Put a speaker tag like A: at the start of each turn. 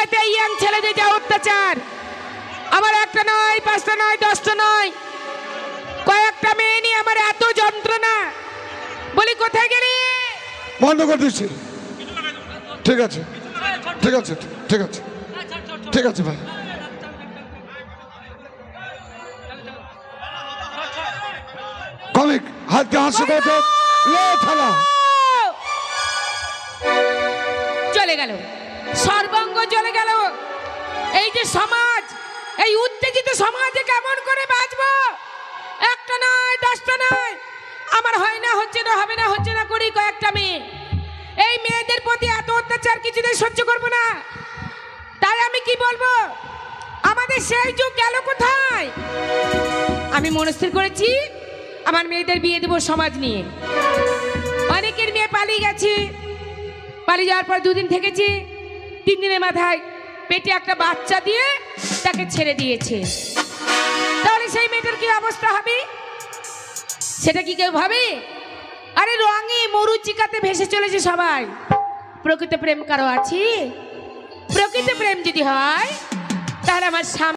A: দুনিয়াতে ইয়াং ছেলেদের যা অত্যাচার, আমার একটা নয়, পাঁচটা নয়, 10টা নয়, কয়েকটা মেয়ে নিয়ে আমার এত যন্ত্রণা। বলি কোথায় গেলি?
B: বন্ধ করে দিচ্ছি। ঠিক আছে, ঠিক আছে, ঠিক আছে, ঠিক আছে ভাই। কমিক হাতকে হাসি করতে থালা
A: চলে গেল, সর্বাঙ্গ চলে গেল। এই যে সমাজ, এই উত্তেজিত সমাজে কেমন করে বাঁচবো? একটা নয়, 10টা নয়, আমার হয় না, হচ্ছে না, হবে না, হচ্ছে না করি কয়েকটা মেয়ে। এই মেয়েদের প্রতি এত অত্যাচার কিছুতেই সহ্য করবো না। তাই আমি কি বলবো, আমাদের সেই যুগ গেল কোথায়? আমি মনস্থির করেছি আমার মেয়েদের বিয়ে দেবো সমাজ নিয়ে। অনেকের মেয়ে পালিয়ে গেছে, পালিয়ে যাওয়ার পর 2 দিন থেকেছি, 3 দিনের মাথায় পেটে একটা বাচ্চা দিয়ে তাকে ছেড়ে দিয়েছে। তাহলে সেই মেয়েটার কি অবস্থা হবে সেটা কি কেউ ভাবে? আরে রঙে মরুচিকাতে ভেসে চলেছে সবাই। প্রকৃত প্রেম কারো আছে? প্রকৃত প্রেম যদি হয় তাহলে আমার